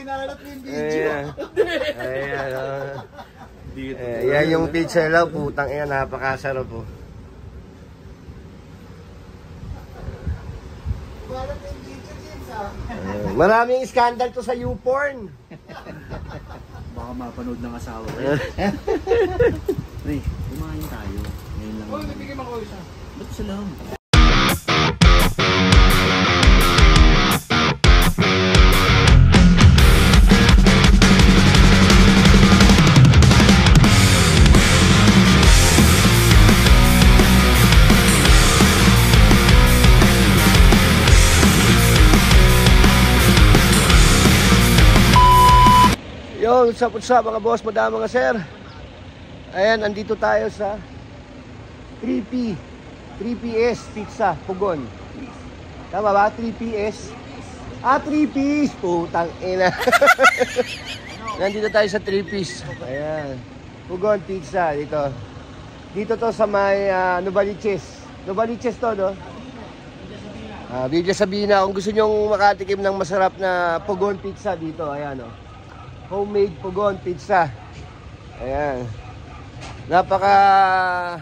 hinahanap yung video. Ayan, yan yung pizza nila, putang ina, napakasarap po. Maraming scandal to sa YouPorn. Baka mapanood ng asawa ko. Pre, kumain tayo. Ngayon lang. Oh, nabigyan ako isa. Ba't sila? Yo, what's up mga boss, madama mga sir. Ayan, andito tayo sa 3PS Pizza, Pugon. Tama ba? 3PS? 3-piece! Putang ina. Nandito tayo sa 3-piece. Ayan, Pugon Pizza, dito. Dito to sa may Novaliches. Novaliches to, no? Villa Sabina. Kung gusto nyong makatikim ng masarap na Pugon Pizza dito, ayan, no? Homemade Pugon Pizza. Ayan. Napaka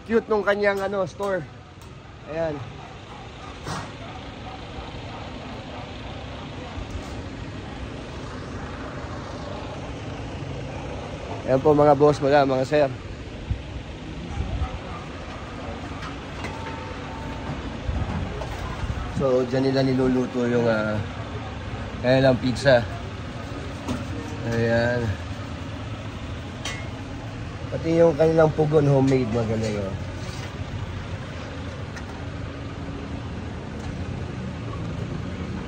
cute nung kanyang store. Ayan. Ayan po mga boss, mga sir. So, dyan nila niluluto yung kanilang pizza. Ayan. Pati yung kanilang Pugon homemade, magaling, oh.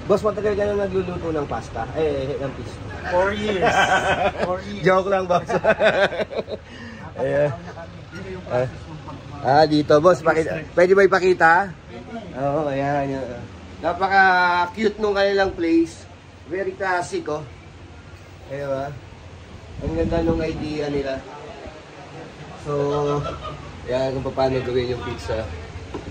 Boss, matagal ka na nagluluto ng pasta? Ng pizza. 4 years. 4 years. Joke lang, boss. Ayan. Dito, boss. Pwede ba ipakita? Oo, ayan. Napaka-cute nung kanilang place. Very classic, oh. Ayan ba? Ang ganda nung idea nila. So, yan kung paano gawin yung pizza.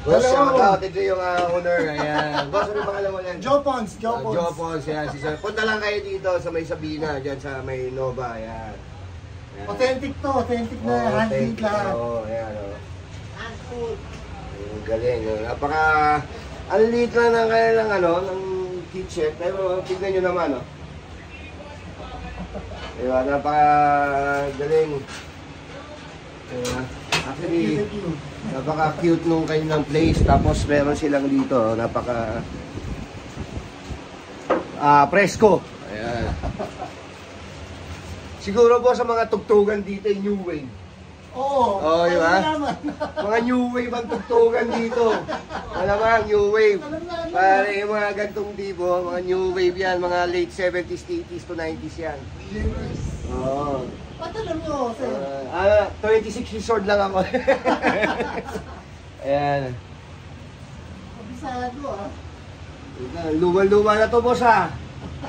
Boss, shout-out. Ito yung owner. Ayan. Boss, ano pangalan mo yan? Joe Pons. Joe Pons, yan. Punta lang kayo dito sa may Sabina, dyan sa may Nova. Ayan. Authentic to. Authentic na hand-made lahat. Oo, ayan. Hand-food. Galing. Napaka, ang liit lang ng kanilang ng kitchen. Pero tignan nyo naman, oh. Diba, napaka-galing. Actually, napaka-cute nung kanilang place. Tapos meron silang dito, napaka presko. Ayan. Siguro po sa mga tugtugan dito, New Wave. Oo, diba? Mga New Wave ang tugtugan dito. Malamang New Wave. Para yung mga gantong tipo, mga New Wave yan, mga late 70s, 80s to 90s yan. Oo. Patalam nyo, sir. 26 years old lang ako. Ayan. Kabisado, Luma-luma na to, boss,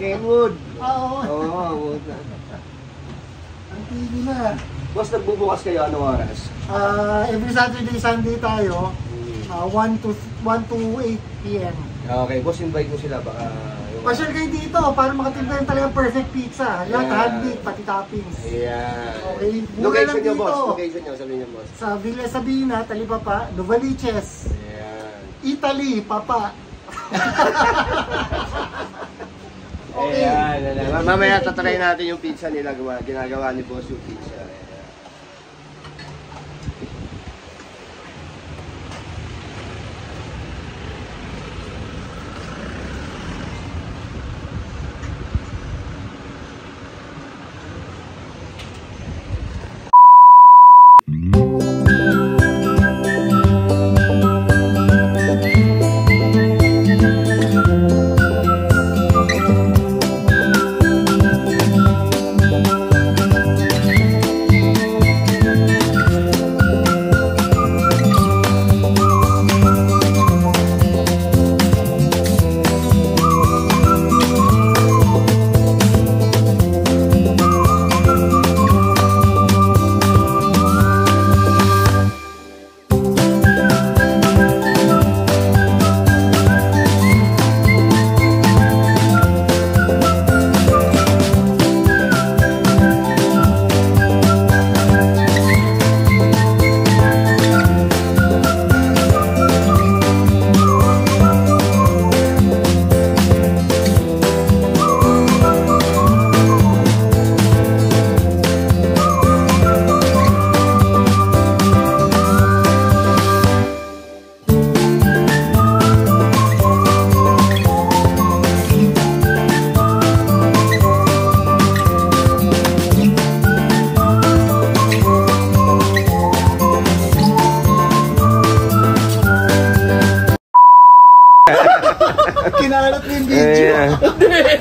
Kenwood. Oo. Ang TV na. Boss, nagbubukas kayo anong oras? Every Saturday, Sunday tayo. 1 to 8 p.m. Okay, boss, invite mo sila baka... Pasyal kayo dito para makatimpla yung talagang perfect pizza. Lahat hand-made, pati toppings. Ayan. Okay, location nyo, boss. Location nyo, sabihin nyo, boss. Sa Villa Sabina, Talipapa, Novaliches. Ayan. Italy, Papa. Okay. Ayan. Mamaya tatry natin yung pizza nila. Ginagawa ni boss yung pizza.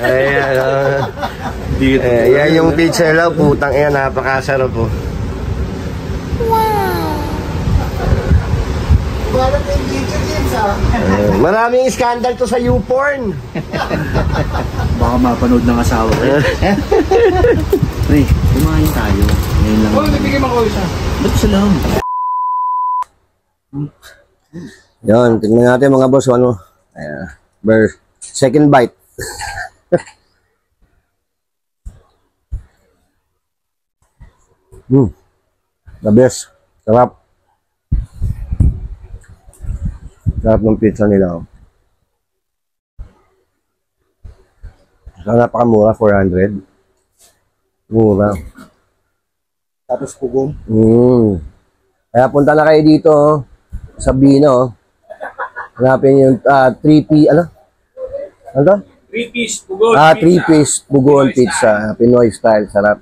Ayan, Dito. yan yung pizza nila, putang yan, napakasarap po. Maraming scandal to sa YouPorn. Baka mapanood ng asawa ko. Pre, kumain tayo. Ngayon lang. Oh, nabigyan mo ko isa. Ba't sa lang? Yan, tingnan natin mga boss, ano. Second bite. The best. Sarap. Sarap ng pizza nila. Oh. Napakamura, 400. Mura. Tapos pugong. Kaya punta na kayo dito, oh, sa Bino. Oh. Hanapin yung 3P, ano? Ano to? 3-piece pugon. 3-piece pugon pizza. Pinoy style, sarap.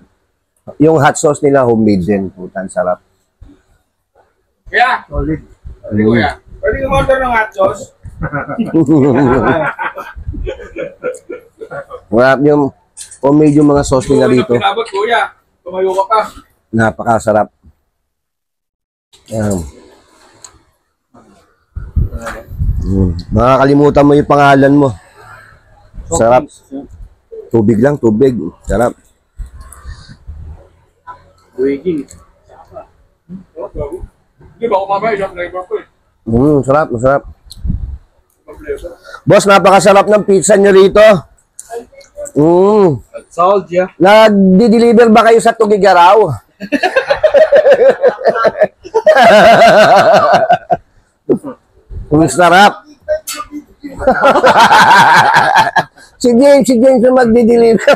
Yung hot sauce nila, homemade din. Putan, sarap. Kaya, Solid. pwede kuya. Pwede umorder ng hot sauce. Marap yung homemade yung mga sauce nila dito. Pinabot kuya. Tumayo ka pa. Napakasarap. Ayan. Makakalimutan mo yung pangalan mo. Sarap. Tubig lang, tubig. Sarap. Wiggy. Hindi ba kumabay isang flavor ko eh. Sarap, masarap. Boss, napakasarap ng pizza nyo rito. Sold, yeah. Nagdi-deliver ba kayo sa Tugigaraw? Ang sarap. si James yung magdi-deliver.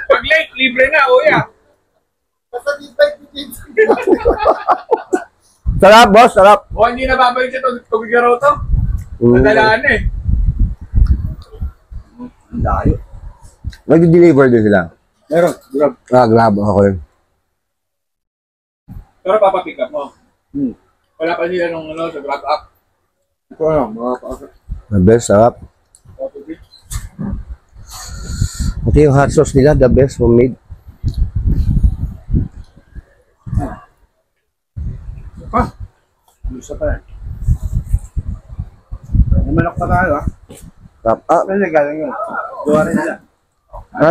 Pag late, libre na kuya. Sarap, boss, sarap. O hindi na babalik siya tugigaraw to. Madalaan na eh. Ang layo. Magdi-deliver din sila. Meron, grab. Grab ako rin. Pero papapick up mo. Hmm. Wala pa nila nung ano, sa grab up. Ito lang, mga paasa. The best, sarap. Ito yung hot sauce nila, the best, homemade. Gusto pa yan. May manok pa tayo, ah. Sarap. Pwede galing yun. Gawa rin nila.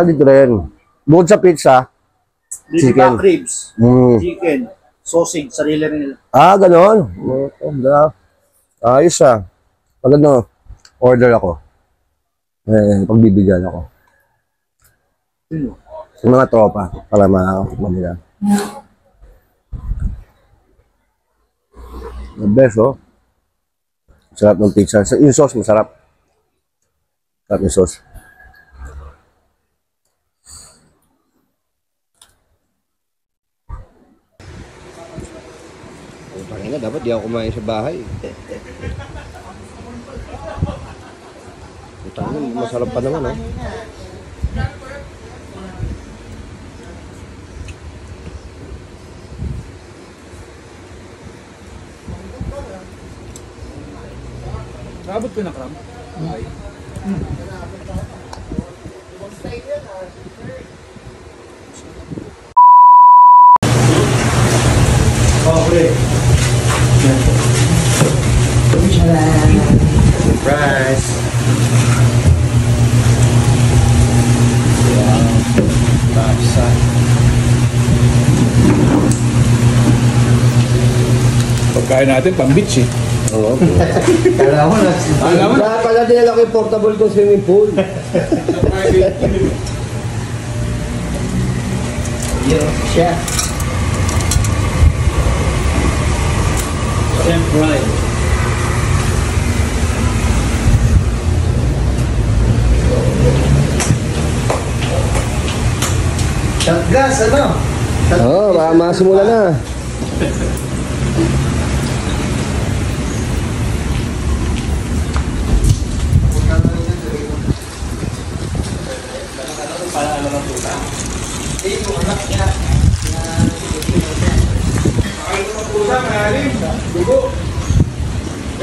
Dito rin. Bukod sa pizza, Chicken. Chicken. Ribs, mm. chicken, sausage, sarili rin nila. Ganon. Ayos ah. Pag ano, order ako. Pagbibigyan ako. Sino? Sa mga tropa, para makakakuha nila. The best, oh. Sarap ng pizza. Yung sauce, masarap. Sarap yung sauce. Pangina, dapat di ako kumain sa bahay. Masarap pa naman, oh. Nakabot ko na kram. Okay. Okay. Surprise! Pagkain natin, pang-beach eh. Oo. Kala mo na. Pala din ako yung portable kong swimming pool. Chef. Chef Brian. Shot glass, ano? Oo, masimula na. Pusa, malalim. Dugo.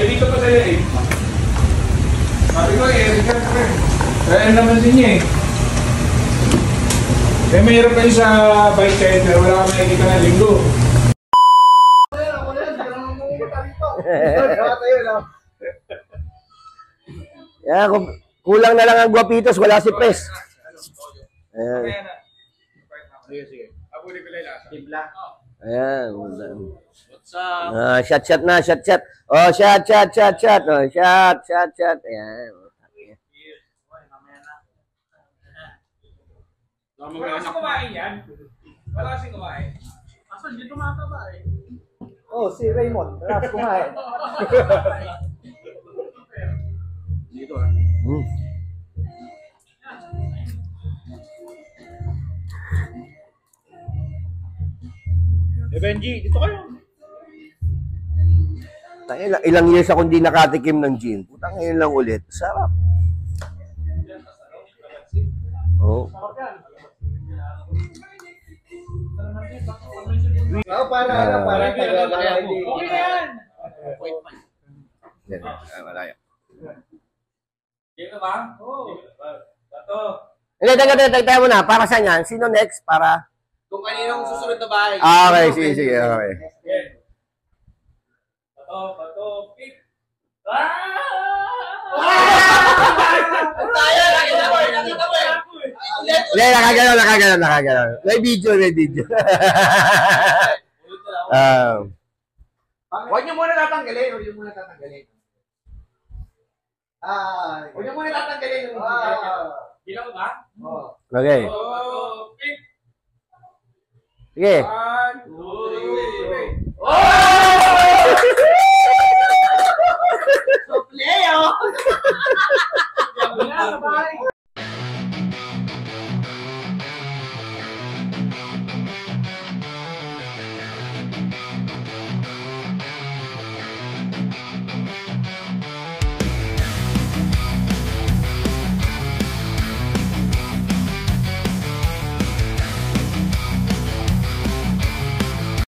Eh, dito pa tayo eh. Sabi ko eh, Kaya naman din niya eh. May mahirap kayo sa bike center, wala kang makikita na linggo. Yan, kulang na lang ang guwapitos, wala si Pres. Ayan. Sige, sige. Abuli ko lang lasa. Timpla. Ayan. Shot na, shot. Oh, shot. Oh, shot. Ayan. Wala kasing kumain yan. Wala kasing kumain. Asan dito mataba eh. Oh, si Raymond. Wala kumain. Dito ah. Benji, dito kayo. Ilang years ako hindi nakatikim ng gin. Putang ngayon lang ulit. Sarap. Oh. Oh, para hindi. Okay na yan. Malaya. Dito ba? Oo. Bato. Hindi, teka mo na. Para saan yan? Sino next? Para? Kung kaninong susunod na bahay. Okay, sige. Okay. Bato, pick. Hindi, nakagalaw. May video. Huwag niyo muna tatanggalin. Huwag niyo muna tatanggalin. Bilang ko ba? Okay. Bato, pick. Sige. 1, 2, 3. Leo!